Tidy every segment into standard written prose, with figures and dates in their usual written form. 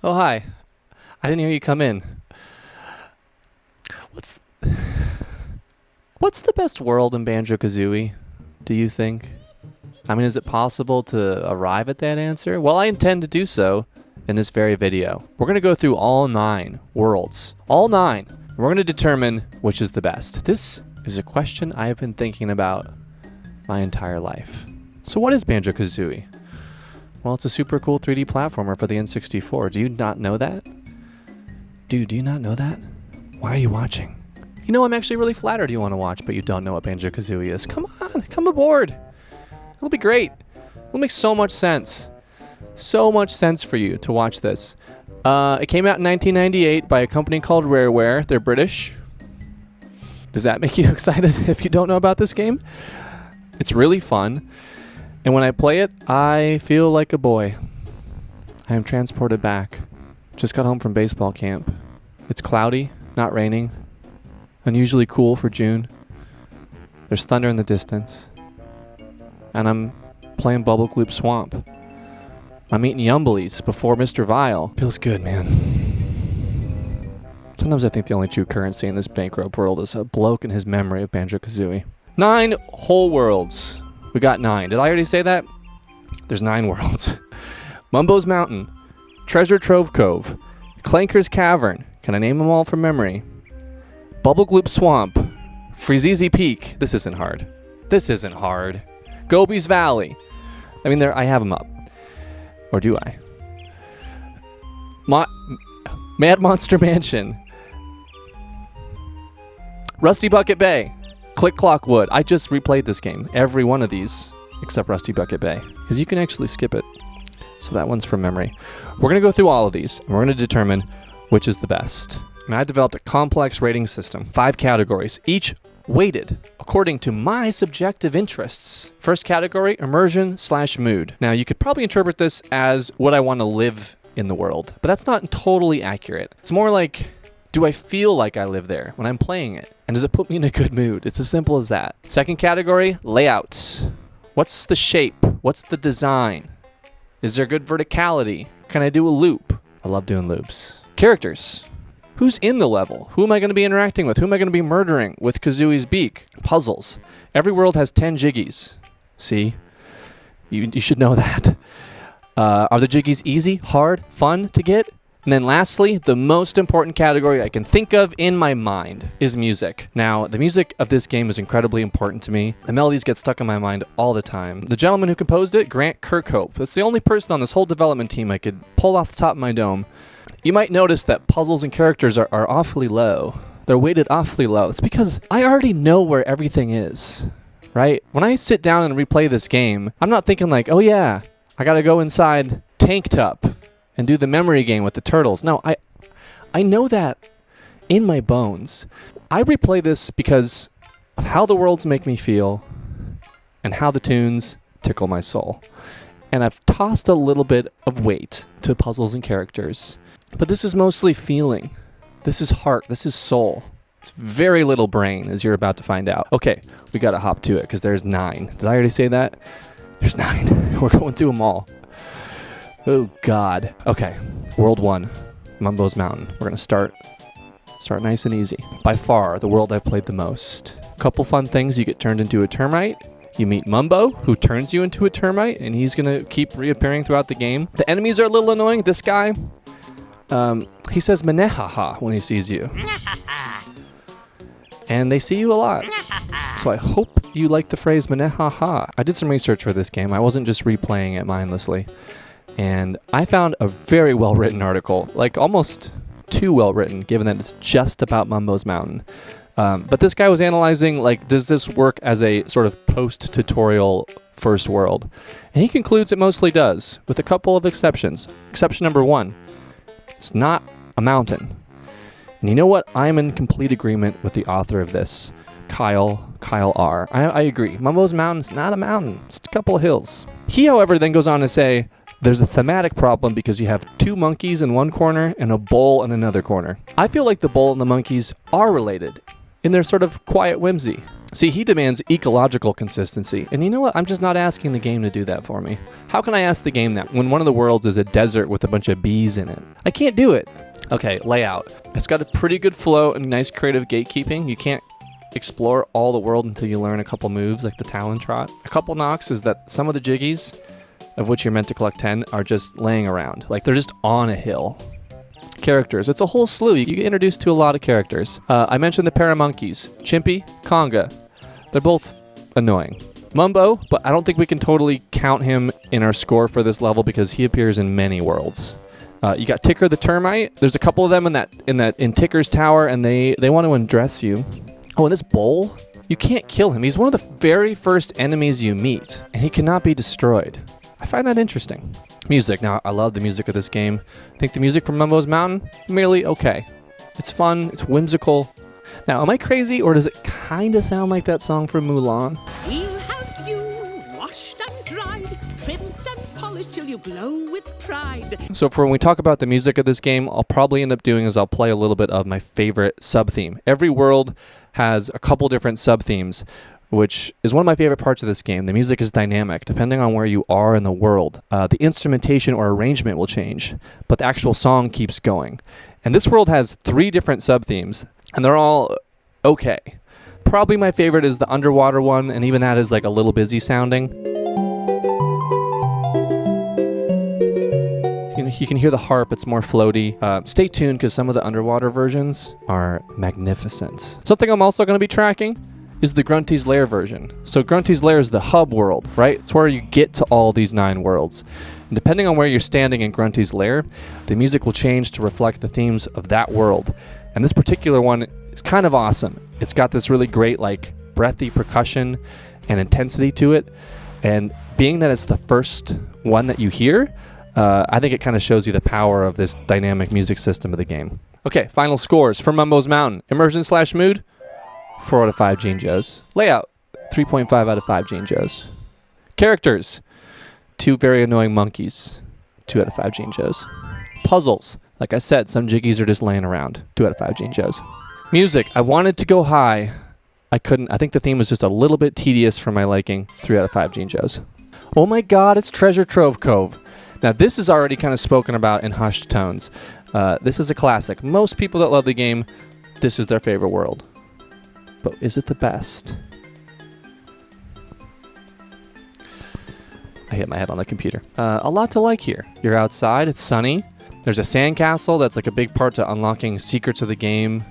Oh, hi. I didn't hear you come in. What's what's the best world in Banjo-Kazooie, do you think? I mean, is it possible to arrive at that answer? Well, I intend to do so in this very video. We're going to go through all 9 worlds. All 9. We're going to determine which is the best. This is a question I have been thinking about my entire life. So what is Banjo-Kazooie? Well, it's a super cool 3D platformer for the N64. Do you not know that? Dude, do you not know that? Why are you watching? You know, I'm actually really flattered you want to watch, but you don't know what Banjo-Kazooie is. Come on, come aboard. It'll be great. It'll make so much sense. So much sense for you to watch this. It came out in 1998 by a company called Rareware. They're British. Does that make you excited if you don't know about this game? It's really fun. And when I play it, I feel like a boy. I am transported back. Just got home from baseball camp. It's cloudy, not raining. Unusually cool for June. There's thunder in the distance. And I'm playing Bubblegloop Swamp. I'm eating Yumblies before Mr. Vile. Feels good, man. Sometimes I think the only true currency in this bankrupt world is a bloke and his memory of Banjo-Kazooie. 9 whole worlds. We got 9. Did I already say that? There's 9 worlds. Mumbo's Mountain, Treasure Trove Cove, Clanker's Cavern. Can I name them all from memory? Bubblegloop Swamp, Freezeezy Peak. This isn't hard. This isn't hard. Gobi's Valley. I mean, I have them up. Or do I? Mad Monster Mansion. Rusty Bucket Bay. Click Clock Wood. I just replayed this game. Every one of these, except Rusty Bucket Bay. Because you can actually skip it. So that one's from memory. We're going to go through all of these, and we're going to determine which is the best. And I developed a complex rating system. 5 categories, each weighted according to my subjective interests. First category, immersion/mood. Now, you could probably interpret this as what I want to live in the world, but that's not totally accurate. It's more like, do I feel like I live there when I'm playing it? And does it put me in a good mood? It's as simple as that. Second category, layouts. What's the shape? What's the design? Is there good verticality? Can I do a loop? I love doing loops. Characters. Who's in the level? Who am I going to be interacting with? Who am I going to be murdering with Kazooie's beak? Puzzles. Every world has 10 jiggies. See? You should know that. Are the jiggies easy, hard, fun to get? And then lastly, the most important category I can think of in my mind is music. Now, the music of this game is incredibly important to me. The melodies get stuck in my mind all the time. The gentleman who composed it, Grant Kirkhope, that's the only person on this whole development team I could pull off the top of my dome. You might notice that puzzles and characters are awfully low. They're weighted awfully low. It's because I already know where everything is, right? When I sit down and replay this game, I'm not thinking like, oh yeah, I gotta go inside Tank Tup and do the memory game with the turtles. No, I know that in my bones. I replay this because of how the worlds make me feel and how the tunes tickle my soul. And I've tossed a little bit of weight to puzzles and characters. But this is mostly feeling. This is heart. This is soul. It's very little brain, as you're about to find out. Okay, we gotta hop to it, because there's 9. Did I already say that? There's 9. We're going through them all. Oh, God. Okay, World 1, Mumbo's Mountain. We're gonna start nice and easy. By far, the world I've played the most. Couple fun things. You get turned into a termite. You meet Mumbo, who turns you into a termite, and he's gonna keep reappearing throughout the game. The enemies are a little annoying. This guy, he says "Menehaha" when he sees you. And they see you a lot. So I hope you like the phrase "Menehaha." I did some research for this game. I wasn't just replaying it mindlessly. And I found a very well-written article, like almost too well-written, given that it's just about Mumbo's Mountain. But this guy was analyzing, like, does this work as a sort of post-tutorial first world? And he concludes it mostly does, with a couple of exceptions. Exception number 1, it's not a mountain. And you know what? I'm in complete agreement with the author of this, Kyle R. I agree. Mumbo's Mountain's not a mountain. It's a couple of hills. He, however, then goes on to say, there's a thematic problem because you have 2 monkeys in one corner and a bowl in another corner. I feel like the bowl and the monkeys are related in their sort of quiet whimsy. See, he demands ecological consistency. And you know what? I'm just not asking the game to do that for me. How can I ask the game that when one of the worlds is a desert with a bunch of bees in it? I can't do it. Okay, layout. It's got a pretty good flow and nice creative gatekeeping. You can't explore all the world until you learn a couple moves like the Talon Trot. A couple knocks is that some of the jiggies, of which you're meant to collect 10, are just laying around. Like they're just on a hill. Characters. It's a whole slew. You get introduced to a lot of characters. I mentioned the pair of monkeys. Chimpy, Conga. They're both annoying. Mumbo, but I don't think we can totally count him in our score for this level because he appears in many worlds. You got Ticker the Termite. There's a couple of them in Ticker's tower, and they want to undress you. Oh, and this bull, you can't kill him. He's one of the very first enemies you meet, and he cannot be destroyed. I find that interesting. Music. Now, I love the music of this game. I think the music from Mumbo's Mountain, merely okay. It's fun, it's whimsical. Now, am I crazy, or does it kind of sound like that song from Mulan? We'll have you washed and dried, trimmed and polished till you glow with pride. So for when we talk about the music of this game, I'll probably end up doing is I'll play a little bit of my favorite sub-theme. Every world has a couple different sub-themes, which is one of my favorite parts of this game. The music is dynamic, depending on where you are in the world. The instrumentation or arrangement will change, but the actual song keeps going. And this world has 3 different sub-themes, and they're all okay. Probably my favorite is the underwater one, and even that is like a little busy sounding. You can hear the harp, it's more floaty. Stay tuned, because some of the underwater versions are magnificent. Something I'm also going to be tracking is the Grunty's Lair version. So Grunty's Lair is the hub world, right? It's where you get to all these 9 worlds. And depending on where you're standing in Grunty's Lair, the music will change to reflect the themes of that world. And this particular one is kind of awesome. It's got this really great, like, breathy percussion and intensity to it. And being that it's the first one that you hear, I think it kind of shows you the power of this dynamic music system of the game. Okay, final scores for Mumbo's Mountain. Immersion/mood, 4 out of 5 Gene Joes. Layout, 3.5 out of 5 Gene Joes. Characters, 2 very annoying monkeys, 2 out of 5 Gene Joes. Puzzles, like I said, some jiggies are just laying around, 2 out of 5 Gene Joes. Music, I wanted to go high. I couldn't. I think the theme was just a little bit tedious for my liking, 3 out of 5 Gene Joes. Oh my god, it's Treasure Trove Cove. Now this is already kind of spoken about in hushed tones. This is a classic. Most people that love the game, this is their favorite world. But is it the best? I hit my head on the computer. A lot to like here. You're outside, it's sunny. There's a sandcastle that's like a big part to unlocking secrets of the game.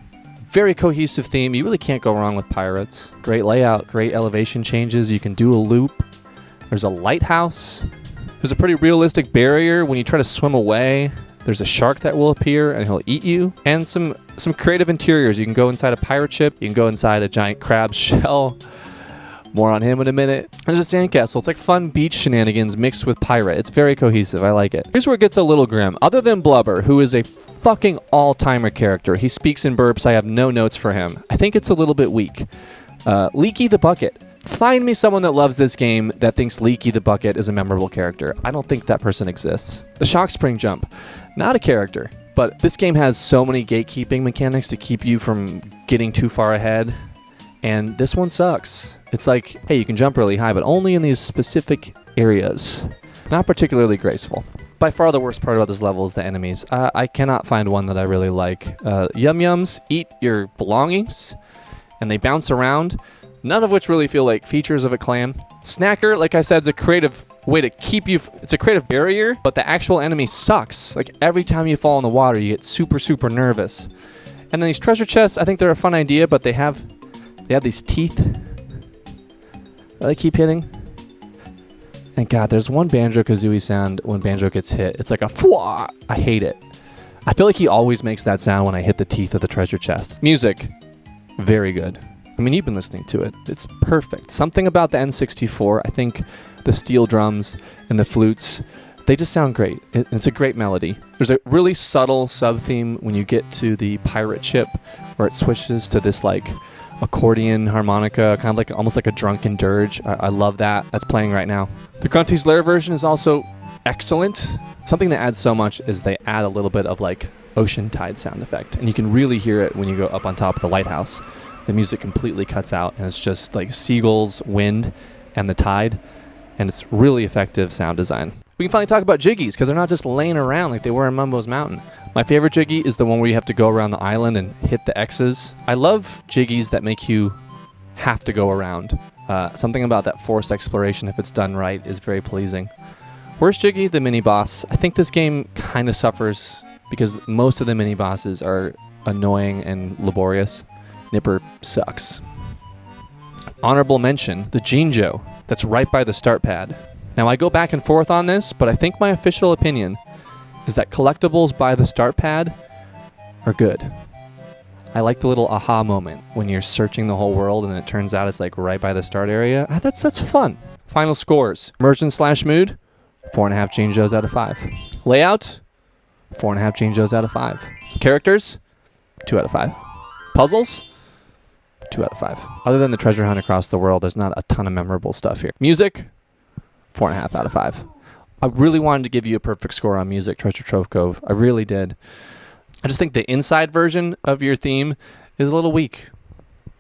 Very cohesive theme. You really can't go wrong with pirates. Great layout, great elevation changes. You can do a loop. There's a lighthouse. There's a pretty realistic barrier when you try to swim away. There's a shark that will appear and he'll eat you. And some creative interiors. You can go inside a pirate ship. You can go inside a giant crab shell. More on him in a minute. There's a sandcastle. It's like fun beach shenanigans mixed with pirate. It's very cohesive. I like it. Here's where it gets a little grim. Other than Blubber, who is a fucking all-timer character. He speaks in burps. I have no notes for him. I think it's a little bit weak. Leaky the Bucket. Find me someone that loves this game that thinks Leaky the Bucket is a memorable character. I don't think that person exists. The Shock Spring Jump. Not a character, but this game has so many gatekeeping mechanics to keep you from getting too far ahead. And this one sucks. It's like, hey, you can jump really high, but only in these specific areas. Not particularly graceful. By far the worst part about this level is the enemies. I cannot find one that I really like. Yum-Yums eat your belongings, and they bounce around. None of which really feel like features of a clan. Snacker, like I said, is a creative way to keep you... It's a creative barrier, but the actual enemy sucks. Like, every time you fall in the water, you get super, super nervous. And then these treasure chests, I think they're a fun idea, but they have these teeth that I keep hitting. And God, there's one banjo-kazooie sound when Banjo gets hit. It's like a fwah. I hate it. I feel like he always makes that sound when I hit the teeth of the treasure chest. Music, very good. I mean, you've been listening to it. It's perfect. Something about the N64, I think the steel drums and the flutes, they just sound great. It's a great melody. There's a really subtle sub-theme when you get to the pirate ship where it switches to this like accordion harmonica, kind of like almost like a drunken dirge. I love that. That's playing right now. The Grunty's Lair version is also excellent. Something that adds so much is they add a little bit of like ocean tide sound effect, and you can really hear it when you go up on top of the lighthouse. the music completely cuts out, and it's just like seagulls, wind, and the tide, and it's really effective sound design. We can finally talk about jiggies, because they're not just laying around like they were in Mumbo's Mountain. My favorite jiggy is the one where you have to go around the island and hit the X's. I love jiggies that make you have to go around. Something about that forced exploration, if it's done right, is very pleasing. Worst jiggy, the mini-boss. I think this game kind of suffers because most of the mini-bosses are annoying and laborious. Nipper sucks. Honorable mention, the Jinjo, that's right by the start pad. Now, I go back and forth on this, but I think my official opinion is that collectibles by the start pad are good. I like the little aha moment when you're searching the whole world and it turns out it's like right by the start area. That's fun. Final scores. Immersion/mood, 4.5 Jinjos out of 5. Layout, 4.5 Jinjos out of 5. Characters, 2 out of 5. Puzzles, 2 out of 5. Other than the treasure hunt across the world, there's not a ton of memorable stuff here. Music, 4.5 out of 5. I really wanted to give you a perfect score on music, Treasure Trove Cove. I really did. I just think the inside version of your theme is a little weak.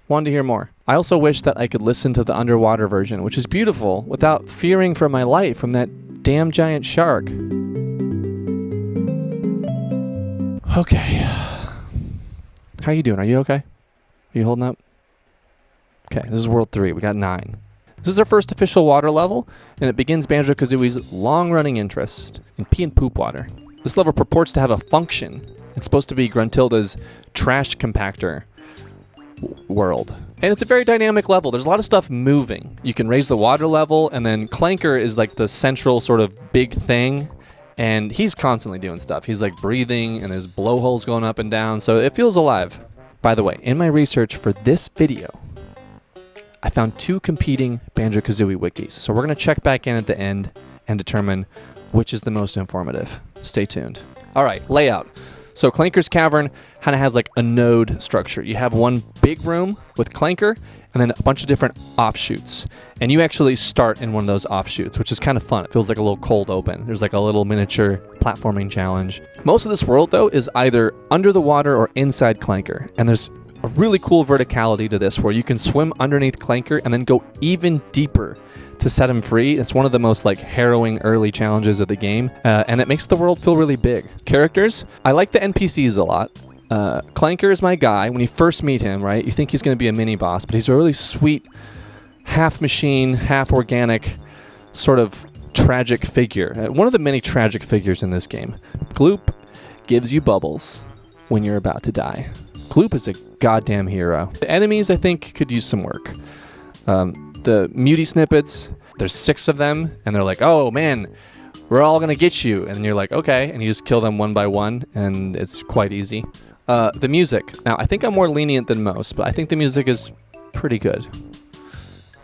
Wanted to hear more. I also wish that I could listen to the underwater version, which is beautiful, without fearing for my life from that damn giant shark. Okay. How are you doing? Are you okay? Are you holding up? Okay, this is World 3. We got 9. This is our first official water level, and it begins Banjo-Kazooie's long-running interest in pee and poop water. This level purports to have a function. It's supposed to be Gruntilda's trash compactor world. And it's a very dynamic level. There's a lot of stuff moving. You can raise the water level, and then Clanker is like the central sort of big thing, and he's constantly doing stuff. He's like breathing, and there's blowholes going up and down, so it feels alive. By the way, in my research for this video, I found 2 competing Banjo-Kazooie wikis, so we're going to check back in at the end and determine which is the most informative. Stay tuned. All right, layout. So Clanker's Cavern kind of has like a node structure. You have one big room with Clanker, and then a bunch of different offshoots. And you actually start in one of those offshoots, which is kind of fun. It feels like a little cold open. There's like a little miniature platforming challenge. Most of this world, though, is either under the water or inside Clanker. And there's a really cool verticality to this where you can swim underneath Clanker and then go even deeper to set him free. It's one of the most like harrowing early challenges of the game, and it makes the world feel really big. Characters, I like the NPCs a lot. Clanker is my guy. When you first meet him, right, you think he's going to be a mini boss, but he's a really sweet, half machine, half organic, sort of tragic figure. One of the many tragic figures in this game. Gloop gives you bubbles when you're about to die. Gloop is a goddamn hero. The enemies, I think, could use some work. The muty snippets, there's 6 of them, and they're like, oh man, we're all gonna get you. And you're like, okay, and you just kill them one by one, and it's quite easy. The music. Now, I think I'm more lenient than most, but I think the music is pretty good.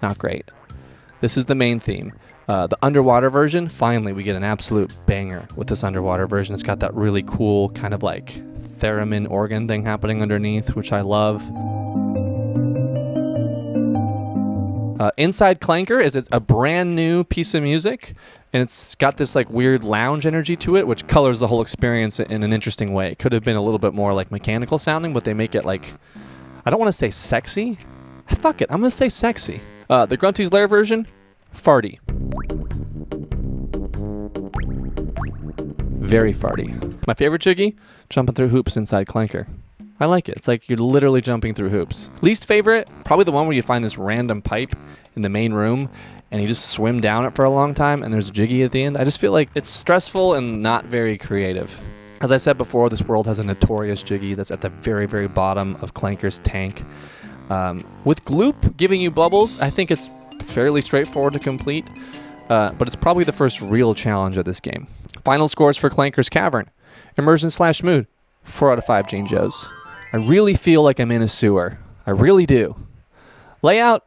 Not great. This is the main theme. The underwater version, finally we get an absolute banger with this underwater version. It's got that really cool kind of like theremin organ thing happening underneath, which I love. Inside Clanker is a brand new piece of music, and it's got this like weird lounge energy to it, which colors the whole experience in an interesting way. It could have been a little bit more like mechanical sounding, but they make it like, I don't want to say sexy. Fuck it, I'm going to say sexy. The Grunty's Lair version, farty. Very farty. My favorite jiggy, jumping through hoops inside Clanker. I like it. It's like you're literally jumping through hoops. Least favorite, probably the one where you find this random pipe in the main room and you just swim down it for a long time and there's a jiggy at the end. I just feel like it's stressful and not very creative. As I said before, this world has a notorious jiggy that's at the very, very bottom of Clanker's tank. With Gloop giving you bubbles, I think it's fairly straightforward to complete, but it's probably the first real challenge of this game. Final scores for Clanker's Cavern. Immersion/mood, 4 out of 5 Jinjos. I really feel like I'm in a sewer. I really do. Layout,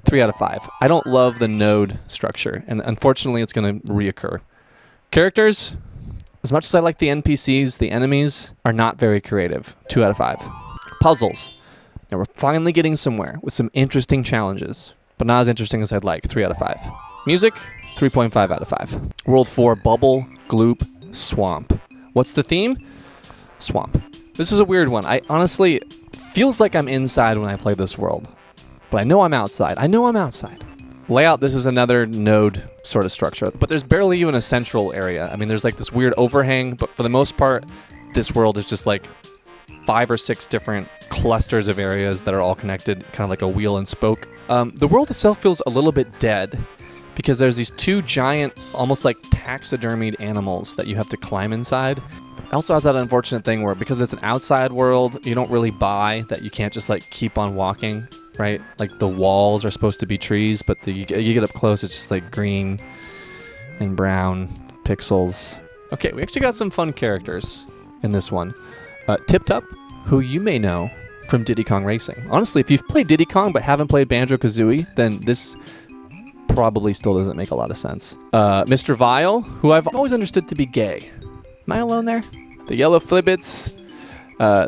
3 out of 5. I don't love the node structure, and unfortunately it's going to reoccur. Characters, as much as I like the NPCs, the enemies are not very creative. 2 out of 5. Puzzles. Now we're finally getting somewhere with some interesting challenges, but not as interesting as I'd like. 3 out of 5. Music, 3.5 out of 5. World 4, Bubblegloop Swamp. What's the theme? Swamp. This is a weird one. I honestly feels like I'm inside when I play this world, but I know I'm outside. I know I'm outside. Layout, this is another node sort of structure, but there's barely even a central area. I mean, there's like this weird overhang, but for the most part, this world is just like 5 or 6 different clusters of areas that are all connected, kind of like a wheel and spoke. The world itself feels a little bit dead because there's these 2 giant, almost like taxidermied animals that you have to climb inside. It also has that unfortunate thing where because it's an outside world, you don't really buy that you can't just like keep on walking, right? Like the walls are supposed to be trees, but you get up close, it's just like green and brown pixels. Okay, we actually got some fun characters in this one. Tip Tup, who you may know from Diddy Kong Racing. Honestly, if you've played Diddy Kong but haven't played Banjo-Kazooie, then this probably still doesn't make a lot of sense. Mr. Vile, who I've always understood to be gay. Am I alone there? The yellow flibbits,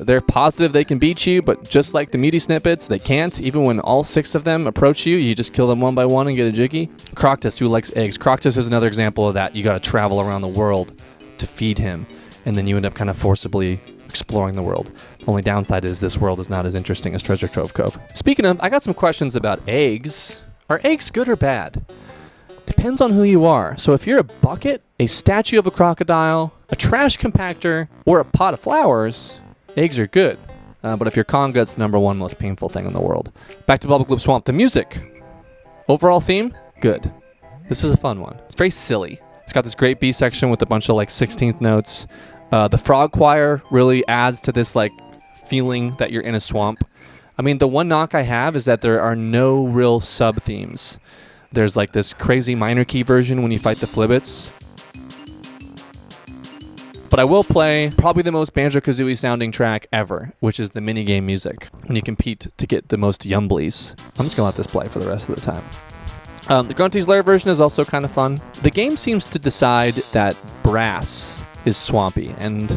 they're positive they can beat you, but just like the meaty snippets, they can't. Even when all 6 of them approach you, you just kill them one by one and get a jiggy. Croctus, who likes eggs. Croctus is another example of that. You gotta travel around the world to feed him, and then you end up kind of forcibly exploring the world. Only downside is this world is not as interesting as Treasure Trove Cove. Speaking of, I got some questions about eggs. Are eggs good or bad? Depends on who you are. So if you're a bucket, a statue of a crocodile, a trash compactor, or a pot of flowers, eggs are good. But if you're Conga, it's the #1 most painful thing in the world. Back to Bubblegloop Swamp. The music. Overall theme, good. This is a fun one. It's very silly. It's got this great B section with a bunch of like 16th notes. The frog choir really adds to this like feeling that you're in a swamp. I mean, the one knock I have is that there are no real sub-themes. There's like this crazy minor key version when you fight the flibbits. But I will play probably the most Banjo-Kazooie sounding track ever, which is the minigame music, when you compete to get the most yumblies. I'm just gonna let this play for the rest of the time. The Grunty's Lair version is also kind of fun. The game seems to decide that brass is swampy, and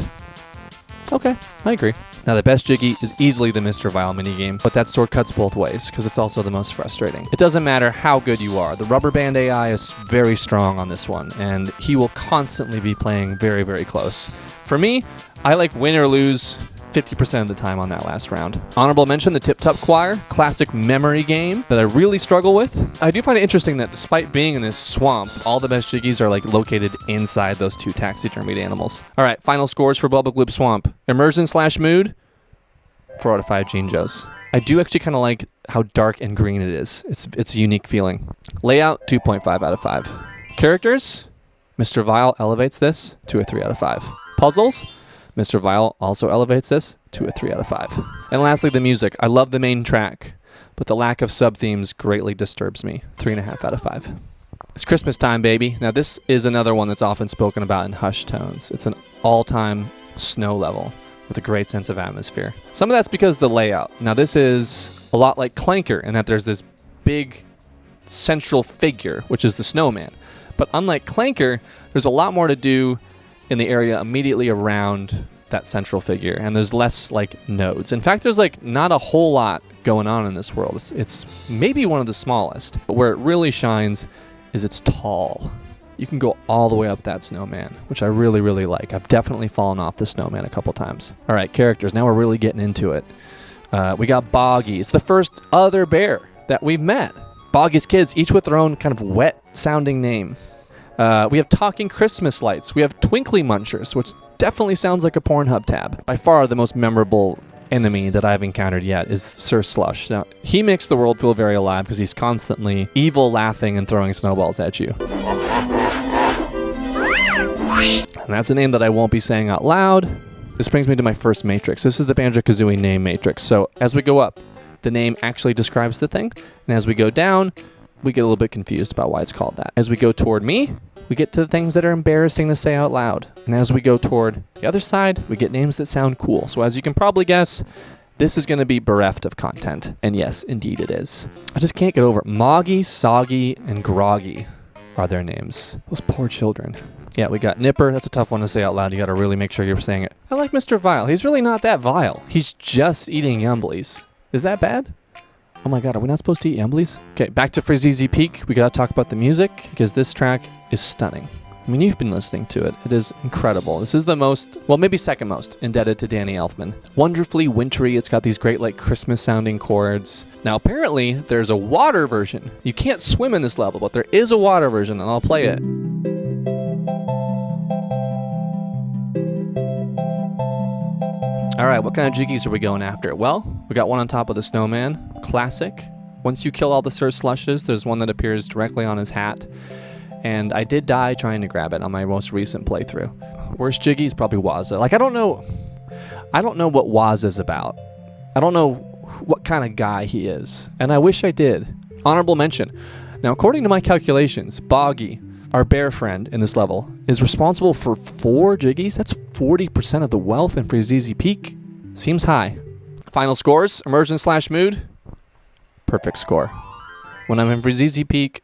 okay, I agree. Now the best Jiggy is easily the Mr. Vile minigame, but that sword cuts both ways, because it's also the most frustrating. It doesn't matter how good you are. The rubber band AI is very strong on this one, and he will constantly be playing very, very close. For me, I like win or lose 50% of the time on that last round. Honorable mention, the Tip Tup Choir, classic memory game that I really struggle with. I do find it interesting that despite being in this swamp, all the best Jiggies are like located inside those 2 taxidermied animals. All right, final scores for Bubblegloop Swamp. Immersion/mood, 4 out of 5 Jinjos. I do actually kind of like how dark and green it is. It's a unique feeling. Layout, 2.5 out of 5. Characters, Mr. Vile elevates this to a 3 out of 5. Puzzles, Mr. Vile also elevates this to a 3 out of 5. And lastly, the music. I love the main track, but the lack of sub-themes greatly disturbs me. 3.5 out of 5. It's Christmas time, baby. Now, this is another one that's often spoken about in hushed tones. It's an all-time snow level with a great sense of atmosphere. Some of that's because of the layout. Now, this is a lot like Clanker in that there's this big central figure, which is the snowman. But unlike Clanker, there's a lot more to do in the area immediately around that central figure, and there's less like nodes. In fact, there's like not a whole lot going on in this world. It's maybe one of the smallest, but where it really shines is it's tall. You can go all the way up that snowman, which I really, really like. I've definitely fallen off the snowman a couple times. All right, characters. Now we're really getting into it. We got Boggy. It's the first other bear that we've met. Boggy's kids, each with their own kind of wet-sounding name. We have Talking Christmas Lights. We have Twinkly Munchers, which definitely sounds like a Pornhub tab. By far the most memorable enemy that I've encountered yet is Sir Slush. Now, he makes the world feel very alive because he's constantly evil, laughing, and throwing snowballs at you. And that's a name that I won't be saying out loud. This brings me to my first matrix. This is the Banjo-Kazooie name matrix. So as we go up, the name actually describes the thing. And as we go down, we get a little bit confused about why it's called that. As we go toward me, we get to the things that are embarrassing to say out loud. And as we go toward the other side, we get names that sound cool. So as you can probably guess, this is going to be bereft of content. And yes, indeed it is. I just can't get over it. Moggy, Soggy, and Groggy are their names. Those poor children. Yeah, we got Nipper. That's a tough one to say out loud. You got to really make sure you're saying it. I like Mr. Vile. He's really not that vile. He's just eating Yumblies. Is that bad? Oh my god, are we not supposed to eat Yumblies? Okay, back to Freezeezy Peak. We gotta talk about the music, because this track is stunning. I mean, you've been listening to it. It is incredible. This is the most, well, maybe second most, indebted to Danny Elfman. Wonderfully wintry. It's got these great, like, Christmas-sounding chords. Now, apparently, there's a water version. You can't swim in this level, but there is a water version, and I'll play it. All right, what kind of jiggies are we going after? Well, we got one on top of the snowman. Classic. Once you kill all the Sir Slushes, there's one that appears directly on his hat. And I did die trying to grab it on my most recent playthrough. Worst jiggy is probably Wazza. Like, I don't know what Wazza's about. I don't know what kind of guy he is. And I wish I did. Honorable mention. Now, according to my calculations, Boggy, our bear friend in this level, is responsible for 4 jiggies. That's 40% of the wealth in Freezeezy Peak. Seems high. Final scores, immersion/mood. Perfect score. When I'm in Freezeezy Peak,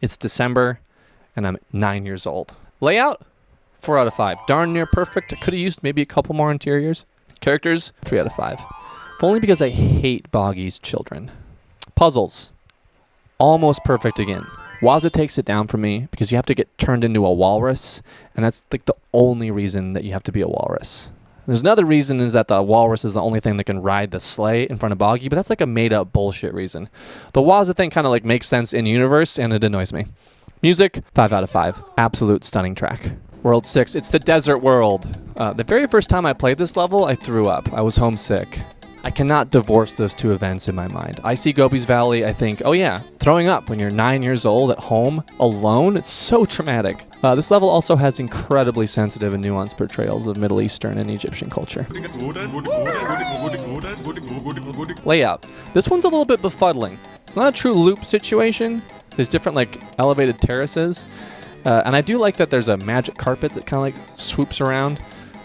it's December, and I'm 9 years old. Layout, 4 out of 5. Darn near perfect. I could have used maybe a couple more interiors. Characters, 3 out of 5. If only because I hate Boggy's children. Puzzles, almost perfect again. Wazza takes it down for me because you have to get turned into a walrus, and that's like the only reason that you have to be a walrus. There's another reason is that the walrus is the only thing that can ride the sleigh in front of Boggy, but that's like a made-up bullshit reason. The Wazza thing kind of like makes sense in universe, and it annoys me. Music, 5 out of 5. Absolute stunning track. World 6, it's the desert world. The very first time I played this level, I threw up. I was homesick. I cannot divorce those two events in my mind. I see Gobi's Valley, I think, oh yeah, throwing up when you're 9 years old at home, alone, it's so traumatic. This level also has incredibly sensitive and nuanced portrayals of Middle Eastern and Egyptian culture. Layout. This one's a little bit befuddling. It's not a true loop situation. There's different like elevated terraces. And I do like that there's a magic carpet that kind of like swoops around.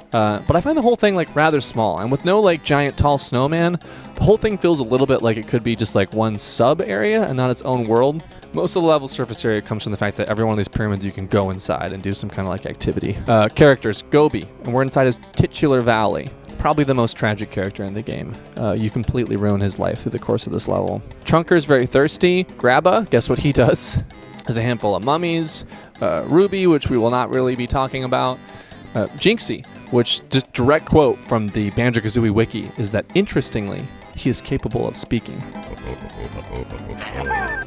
But I find the whole thing like rather small, and with no like giant tall snowman, the whole thing feels a little bit like it could be just like one sub area and not its own world. Most of the level surface area comes from the fact that every one of these pyramids you can go inside and do some kind of like activity. Characters, Gobi, and we're inside his titular valley. Probably the most tragic character in the game. You completely ruin his life through the course of this level. Trunker's very thirsty. Grabba, guess what he does? There's a handful of mummies. Ruby, which we will not really be talking about. Jinxie, which just direct quote from the banjo-kazooie wiki is that, interestingly, he is capable of speaking.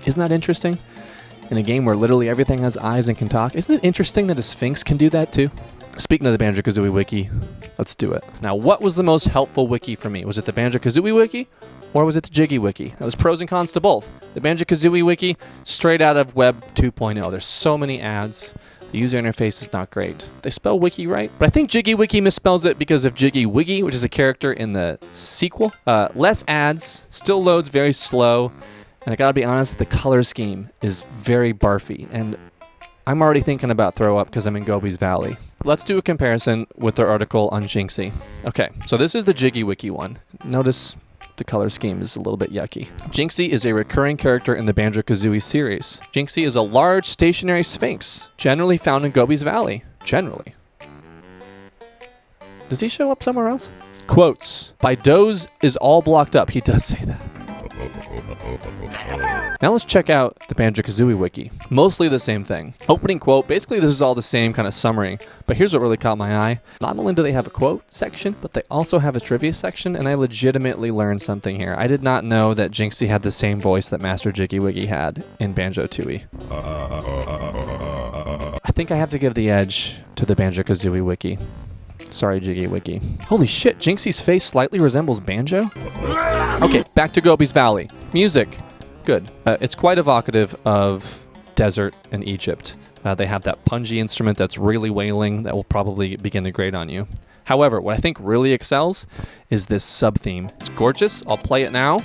Isn't that interesting? In a game where literally everything has eyes and can talk, isn't it interesting that a sphinx can do that too? Speaking of the banjo-kazooie wiki, let's do it. Now, what was the most helpful wiki for me? Was it the banjo-kazooie wiki, or was it the Jiggy wiki? There's pros and cons to both. The banjo-kazooie wiki, straight out of Web 2.0. There's so many ads. The user interface is not great. They spell wiki right, but I think Jiggy Wiki misspells it because of Jiggy Wiggy, which is a character in the sequel. Less ads, still loads very slow, and I gotta be honest, the color scheme is very barfy, and I'm already thinking about throw up because I'm in Gobi's Valley. Let's do a comparison with their article on Jinxie. Okay, so this is the Jiggy Wiki one. Notice the color scheme is a little bit yucky. Jinxie is a recurring character in the Banjo-Kazooie series. Jinxie is a large stationary sphinx, generally found in Gobi's Valley. Generally. Does he show up somewhere else? Quotes. By Doze is all blocked up. He does say that. Now let's check out the Banjo-Kazooie wiki. Mostly the same thing. Opening quote, basically this is all the same kind of summary, but here's what really caught my eye. Not only do they have a quote section, but they also have a trivia section, and I legitimately learned something here. I did not know that Jinxie had the same voice that Master Jiggy Wiggy had in Banjo-Tooie. I think I have to give the edge to the Banjo-Kazooie wiki. Sorry, Jiggy Wiki. Holy shit, Jinxie's face slightly resembles Banjo? Okay, back to Gobi's Valley. Music. Good. It's quite evocative of desert and Egypt. They have that pungy instrument that's really wailing that will probably begin to grate on you. However, what I think really excels is this sub-theme. It's gorgeous. I'll play it now.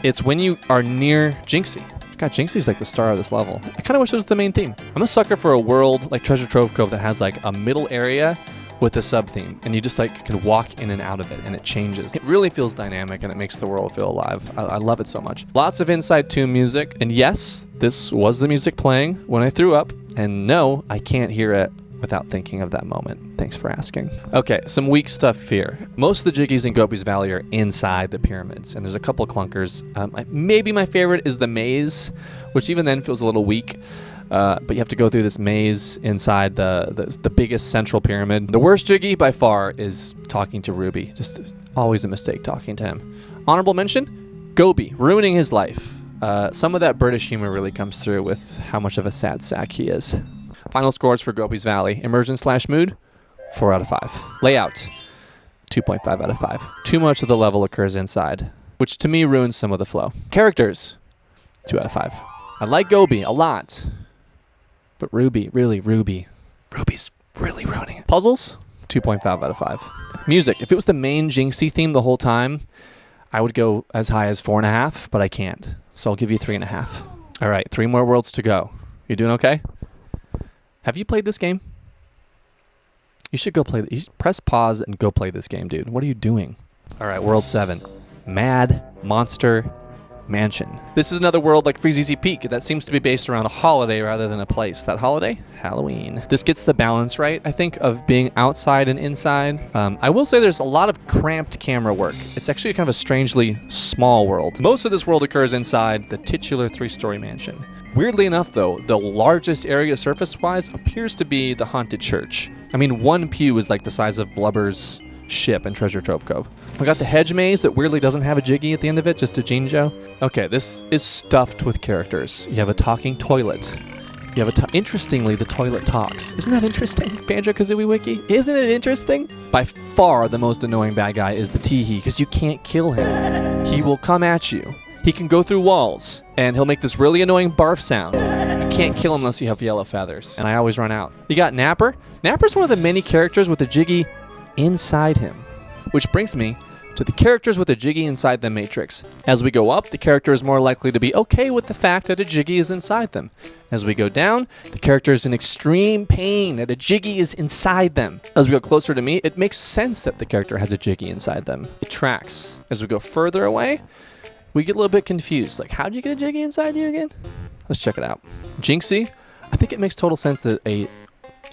It's when you are near Jinxie. God, Jinxie's like the star of this level. I kind of wish it was the main theme. I'm a sucker for a world like Treasure Trove Cove that has like a middle area with a sub-theme, and you just like can walk in and out of it, and it changes. It really feels dynamic, and it makes the world feel alive. I love it so much. Lots of inside tune music, and yes, this was the music playing when I threw up, and no, I can't hear it without thinking of that moment. Thanks for asking. Okay, some weak stuff here. Most of the jiggies in Gobi's Valley are inside the pyramids, and there's a couple clunkers. Maybe my favorite is the maze, which even then feels a little weak. But you have to go through this maze inside the biggest central pyramid. The worst Jiggy by far is talking to Ruby. Just always a mistake talking to him. Honorable mention, Gobi, ruining his life. Some of that British humor really comes through with how much of a sad sack he is. Final scores for Gobi's Valley. Immersion/mood, 4 out of 5. Layout, 2.5 out of 5. Too much of the level occurs inside, which to me ruins some of the flow. Characters, 2 out of 5. I like Gobi a lot, but Ruby's really ruining it. Puzzles, 2.5 out of 5. Music, if it was the main Jinxie theme the whole time, I would go as high as 4.5, but I can't. So I'll give you 3.5. All right, 3 more worlds to go. You doing okay? Have you played this game? You should go play. You should press pause and go play this game, dude. What are you doing? All right, World 7. Mad Monster Mansion. This is another world like Freezeezy Peak that seems to be based around a holiday rather than a place. That holiday? Halloween. This gets the balance right, I think, of being outside and inside. I will say there's a lot of cramped camera work. It's actually kind of a strangely small world. Most of this world occurs inside the titular 3-story mansion. Weirdly enough, though, the largest area surface-wise appears to be the haunted church. I mean, one pew is like the size of Blubber's ship in Treasure Trove Cove. We got the hedge maze that weirdly doesn't have a Jiggy at the end of it, just a Jinjo. Okay, this is stuffed with characters. You have a talking toilet. You have interestingly, the toilet talks. Isn't that interesting? Banjo-Kazooie Wiki? Isn't it interesting? By far, the most annoying bad guy is the Teehee, because you can't kill him. He will come at you. He can go through walls, and he'll make this really annoying barf sound. You can't kill him unless you have yellow feathers, and I always run out. You got Napper. Napper's one of the many characters with a Jiggy inside him, which brings me to the characters with a Jiggy inside the Matrix. As we go up, the character is more likely to be okay with the fact that a Jiggy is inside them. As we go down, the character is in extreme pain that a Jiggy is inside them. As we go closer to me, it makes sense that the character has a Jiggy inside them. It tracks. As we go further away, we get a little bit confused. Like, how'd you get a Jiggy inside you again? Let's check it out. Jinxie, I think it makes total sense that a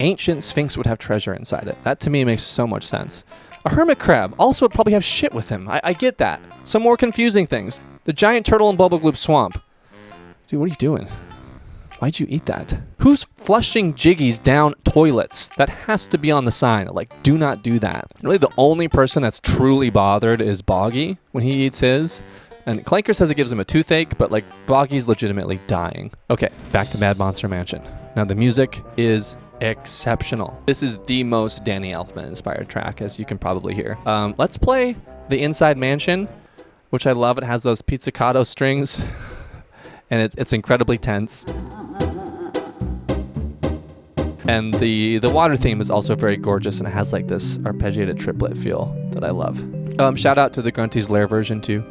ancient sphinx would have treasure inside it. That to me makes so much sense. A hermit crab also would probably have shit with him. I get that. Some more confusing things. The giant turtle in Bubblegloop Swamp. Dude, what are you doing? Why'd you eat that? Who's flushing Jiggies down toilets? That has to be on the sign. Like, do not do that. Really, the only person that's truly bothered is Boggy when he eats his. And Clanker says it gives him a toothache, but like Boggy's legitimately dying. Okay, back to Mad Monster Mansion. Now the music is exceptional. This is the most Danny Elfman inspired track, as you can probably hear. Let's play the Inside Mansion, which I love. It has those pizzicato strings, and it's incredibly tense. And the water theme is also very gorgeous, and it has like this arpeggiated triplet feel that I love. Shout out to the Grunty's Lair version too,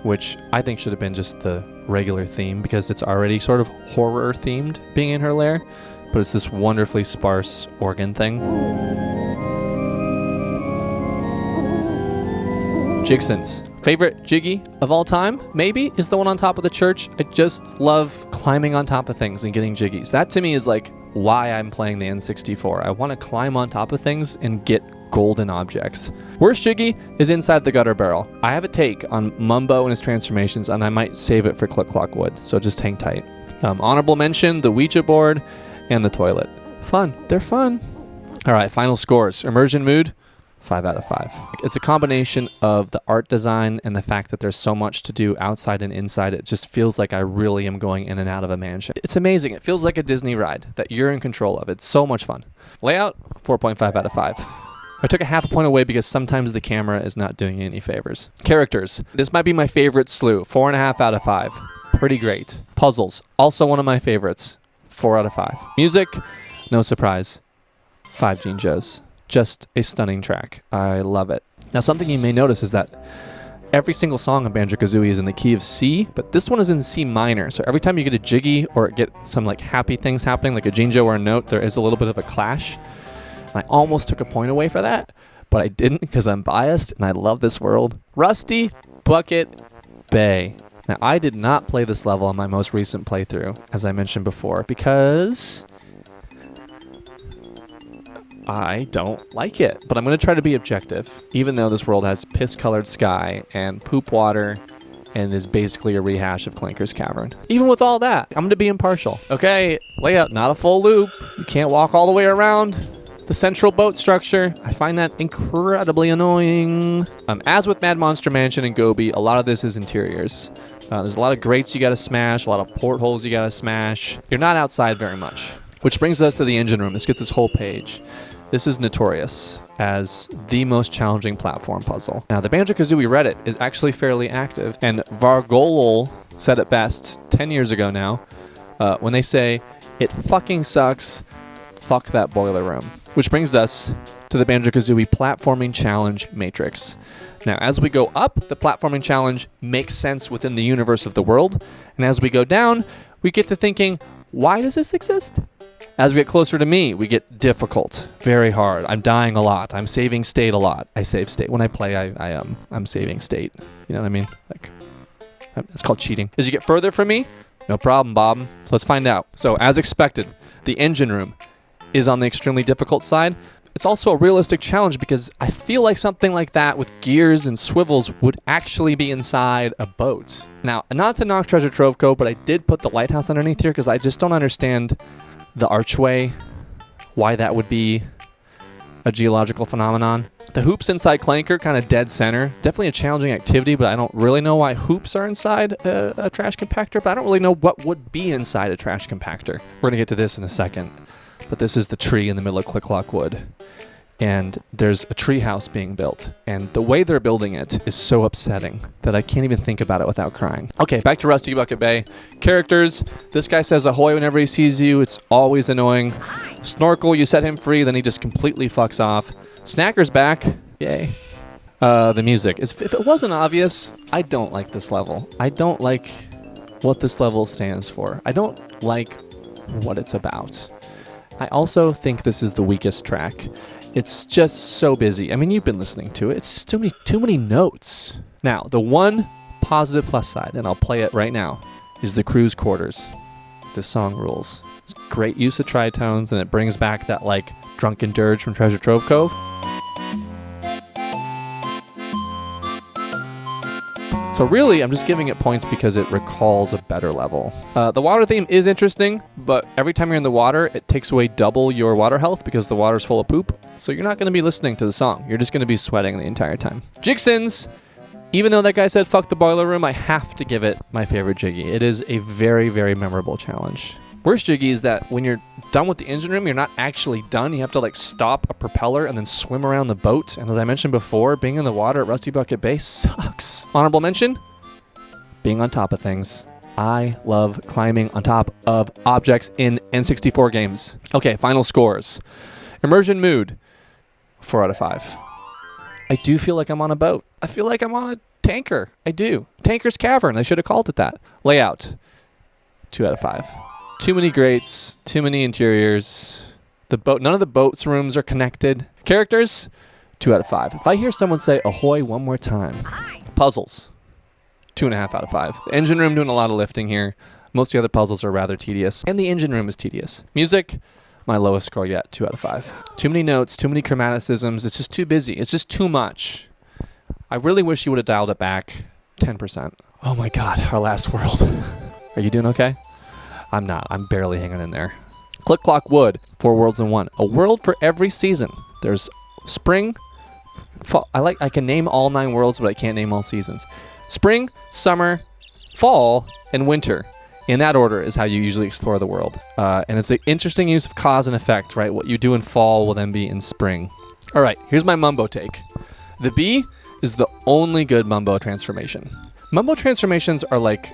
which I think should have been just the regular theme because it's already sort of horror themed being in her lair, but it's this wonderfully sparse organ thing. Jigson's favorite Jiggy of all time, maybe, is the one on top of the church. I just love climbing on top of things and getting Jiggies. That to me is like why I'm playing the N64. I want to climb on top of things and get golden objects. Worst Jiggy is inside the gutter barrel. I have a take on Mumbo and his transformations, and I might save it for Click Clock Wood, so just hang tight. Honorable mention, the Ouija board and the toilet. Fun. They're fun. All right, final scores. Immersion mood, 5 out of 5. It's a combination of the art design and the fact that there's so much to do outside and inside. It just feels like I really am going in and out of a mansion. It's amazing. It feels like a Disney ride that you're in control of. It's so much fun. Layout, 4.5 out of 5. I took a half a point away because sometimes the camera is not doing you any favors. Characters. This might be my favorite slew. 4.5 out of 5. Pretty great. Puzzles. Also one of my favorites. 4 out of 5. Music. No surprise. 5 Jinjos. Just a stunning track. I love it. Now something you may notice is that every single song on Banjo-Kazooie is in the key of C, but this one is in C minor. So every time you get a Jiggy or get some like happy things happening, like a Jinjo or a note, there is a little bit of a clash. I almost took a point away for that, but I didn't because I'm biased and I love this world. Rusty Bucket Bay. Now, I did not play this level on my most recent playthrough, as I mentioned before, because I don't like it. But I'm going to try to be objective, even though this world has piss-colored sky and poop water and is basically a rehash of Clanker's Cavern. Even with all that, I'm going to be impartial. Okay, layout, not a full loop. You can't walk all the way around the central boat structure. I find that incredibly annoying. As with Mad Monster Mansion and Gobi, a lot of this is interiors. There's a lot of grates you gotta smash, a lot of portholes you gotta smash. You're not outside very much. Which brings us to the engine room. This gets this whole page. This is notorious as the most challenging platform puzzle. Now, the banjo-kazooie Reddit is actually fairly active, and Vargolol said it best 10 years ago now, when they say, "It fucking sucks, fuck that boiler room." Which brings us to the banjo-kazooie platforming challenge matrix. Now, as we go up, the platforming challenge makes sense within the universe of the world, and as we go down, we get to thinking, why does this exist? As we get closer to me, we get difficult, very hard. I'm dying a lot. I'm saving state a lot. I save state. When I play, I'm saving state. You know what I mean? Like, it's called cheating. As you get further from me, no problem, Bob. So let's find out. So as expected, the engine room is on the extremely difficult side. It's also a realistic challenge because I feel like something like that with gears and swivels would actually be inside a boat. Now, not to knock Treasure Trove Cove, but I did put the lighthouse underneath here because I just don't understand the archway, why that would be a geological phenomenon. The hoops inside Clanker, kind of dead center. Definitely a challenging activity, but I don't really know why hoops are inside a trash compactor, but I don't really know what would be inside a trash compactor. We're gonna get to this in a second. But this is the tree in the middle of Click Clock Wood. And there's a tree house being built. And the way they're building it is so upsetting that I can't even think about it without crying. Okay, back to Rusty Bucket Bay. Characters. This guy says ahoy whenever he sees you. It's always annoying. Snorkel, you set him free, then he just completely fucks off. Snacker's back. Yay. The music. If it wasn't obvious, I don't like this level. I don't like what this level stands for. I don't like what it's about. I also think this is the weakest track. It's just so busy. I mean, you've been listening to it. It's just too many notes. Now, the one positive plus side, and I'll play it right now, is the crew's quarters. This song rules. It's great use of tritones, and it brings back that, like, drunken dirge from Treasure Trove Cove. So really, I'm just giving it points because it recalls a better level. The water theme is interesting, but every time you're in the water, it takes away double your water health because the water's full of poop. So you're not going to be listening to the song. You're just going to be sweating the entire time. Jigsons! Even though that guy said fuck the boiler room, I have to give it my favorite Jiggy. It is a very, very memorable challenge. Worst Jiggy is that when you're done with the engine room, you're not actually done. You have to like stop a propeller and then swim around the boat. And as I mentioned before, being in the water at Rusty Bucket Bay sucks. Honorable mention, being on top of things. I love climbing on top of objects in N64 games. Okay, final scores. Immersion mood, 4 out of 5. I do feel like I'm on a boat. I feel like I'm on a tanker. I do. Tanker's Cavern. I should have called it that. Layout, 2 out of 5. Too many grates, too many interiors. The boat, none of the boat's rooms are connected. Characters, 2 out of 5. If I hear someone say ahoy one more time. Puzzles, 2.5 out of 5. The engine room doing a lot of lifting here. Most of the other puzzles are rather tedious, and the engine room is tedious. Music, my lowest score yet, 2 out of 5. Too many notes, too many chromaticisms. It's just too busy. It's just too much. I really wish you would have dialed it back 10%. Oh my God, our last world. Are you doing okay? I'm not. I'm barely hanging in there. Click Clock Wood, 4 worlds in 1. A world for every season. There's spring, fall. I can name all 9 worlds, but I can't name all seasons. Spring, summer, fall, and winter. In that order is how you usually explore the world. And it's an interesting use of cause and effect, right? What you do in fall will then be in spring. All right, here's my Mumbo take. The bee is the only good Mumbo transformation. Mumbo transformations are like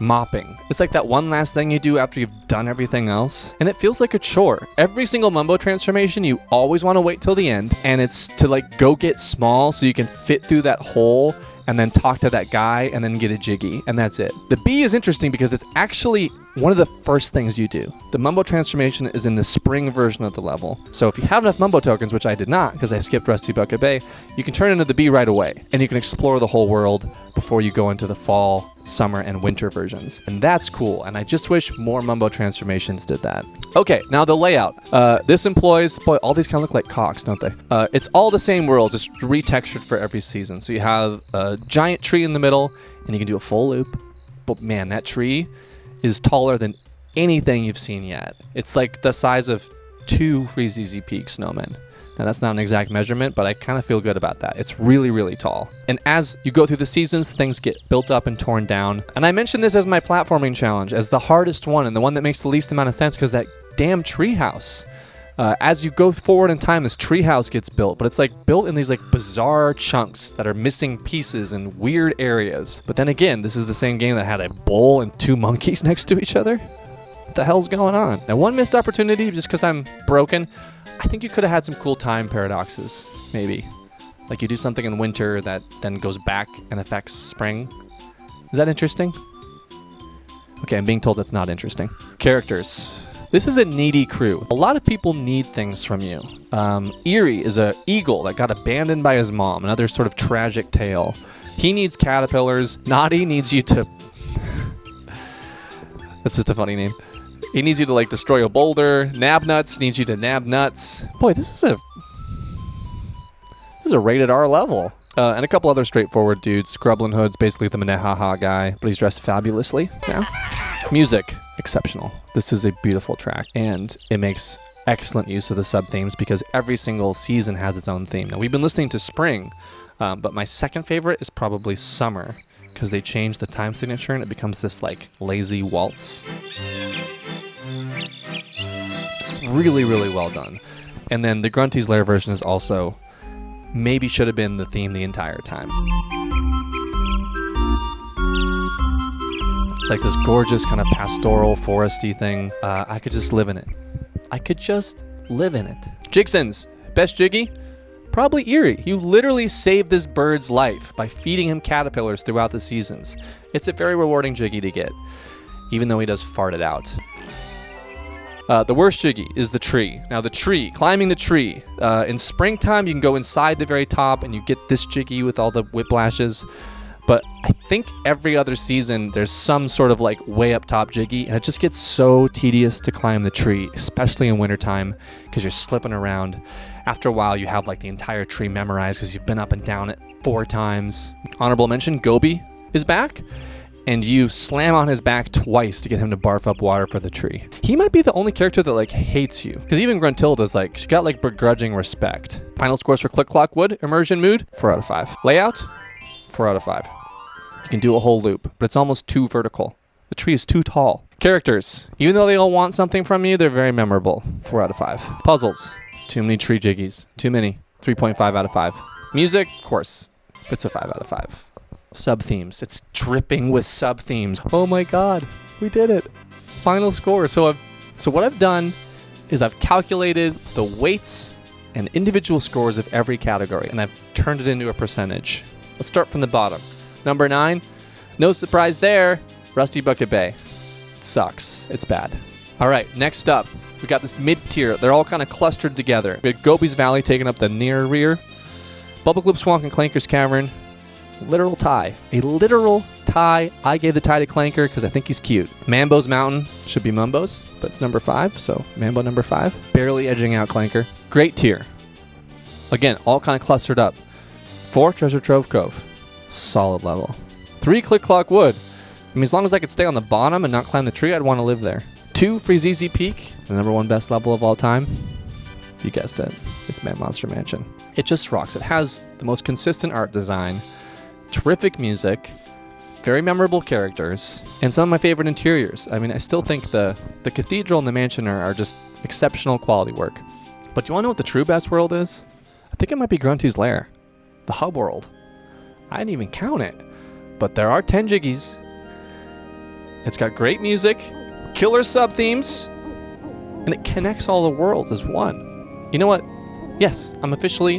mopping. It's like that one last thing you do after you've done everything else, and it feels like a chore. Every single Mumbo transformation, you always want to wait till the end, and it's to like go get small so you can fit through that hole and then talk to that guy and then get a Jiggy, and that's it. The bee is interesting because it's actually one of the first things you do. The Mumbo transformation is in the spring version of the level. So if you have enough Mumbo tokens, which I did not because I skipped Rusty Bucket Bay, you can turn into the bee right away. And you can explore the whole world before you go into the fall, summer, and winter versions. And that's cool. And I just wish more Mumbo transformations did that. Okay, now the layout. This employs, boy, all these kind of look like cocks, don't they? It's all the same world, just retextured for every season. So you have a giant tree in the middle, and you can do a full loop. But man, that tree is taller than anything you've seen yet. It's like the size of 2 Freezeezy Peak snowmen. Now that's not an exact measurement, but I kind of feel good about that. It's really, really tall. And as you go through the seasons, things get built up and torn down. And I mentioned this as my platforming challenge, as the hardest one and the one that makes the least amount of sense, because that damn treehouse. As you go forward in time, this treehouse gets built, but it's like built in these like bizarre chunks that are missing pieces in weird areas. But then again, this is the same game that had a bowl and 2 monkeys next to each other. What the hell's going on? Now, one missed opportunity, just because I'm broken, I think you could have had some cool time paradoxes, maybe. Like you do something in winter that then goes back and affects spring. Is that interesting? Okay, I'm being told that's not interesting. Characters. This is a needy crew. A lot of people need things from you. Eerie is an eagle that got abandoned by his mom, another sort of tragic tale. He needs caterpillars. Naughty needs you to... That's just a funny name. He needs you to like destroy a boulder. Nabnuts needs you to nab nuts. Boy, this is a rated R level. And a couple other straightforward dudes. Grublin Hood's basically the Minnehaha guy, but he's dressed fabulously now. Music, exceptional. This is a beautiful track, and it makes excellent use of the sub-themes because every single season has its own theme. Now, we've been listening to spring, but my second favorite is probably summer because they change the time signature and it becomes this like lazy waltz. It's really, really well done. And then the Grunty's Lair version is also maybe should have been the theme the entire time. It's like this gorgeous kind of pastoral foresty thing. I could just live in it. I could just live in it. Jigsons, best Jiggy? Probably Eerie. You literally saved this bird's life by feeding him caterpillars throughout the seasons. It's a very rewarding Jiggy to get, even though he does fart it out. The worst Jiggy is the tree. Now the tree, climbing the tree. In springtime, you can go inside the very top and you get this Jiggy with all the whiplashes. But I think every other season, there's some sort of like way up top Jiggy, and it just gets so tedious to climb the tree, especially in wintertime, because you're slipping around. After a while, you have like the entire tree memorized because you've been up and down it 4 times. Honorable mention, Gobi is back, and you slam on his back twice to get him to barf up water for the tree. He might be the only character that like hates you, because even Gruntilda's like, she got like begrudging respect. Final scores for Click Clock Wood, Immersion Mood, 4 out of 5. Layout, 4 out of 5. You can do a whole loop, but it's almost too vertical. The tree is too tall. Characters, even though they all want something from you, they're very memorable. 4 out of 5. Puzzles, too many tree Jiggies. Too many. 3.5 out of 5. Music, of course, it's a 5 out of 5. Sub-themes, it's dripping with sub-themes. Oh my god, we did it. Final score. So what I've done is I've calculated the weights and individual scores of every category, and I've turned it into a percentage. Let's start from the bottom. Number 9, no surprise there, Rusty Bucket Bay. It sucks. It's bad. All right, next up, we got this mid-tier. They're all kind of clustered together. We got Gobi's Valley taking up the near rear. Bubblegloop Swamp and Clanker's Cavern. Literal tie. A literal tie. I gave the tie to Clanker because I think he's cute. Mambo's Mountain should be Mumbo's, but it's number 5, so Mambo number 5. Barely edging out Clanker. Great tier. Again, all kind of clustered up. 4, Treasure Trove Cove. Solid level. 3, Click Clock Wood. I mean, as long as I could stay on the bottom and not climb the tree, I'd want to live there. 2, Freezeezy Peak, the number 1 best level of all time. You guessed it. It's Mad Monster Mansion. It just rocks. It has the most consistent art design, terrific music, very memorable characters, and some of my favorite interiors. I mean, I still think the cathedral and the mansion are just exceptional quality work. But do you want to know what the true best world is? I think it might be Grunty's Lair, the hub world. I didn't even count it, but there are 10 Jiggies. It's got great music, killer sub-themes, and it connects all the worlds as one. You know what? Yes, I'm officially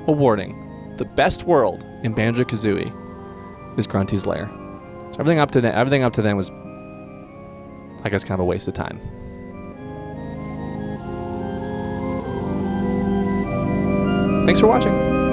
awarding the best world in Banjo-Kazooie is Grunty's Lair. So everything up to then was I guess kind of a waste of time. Thanks for watching.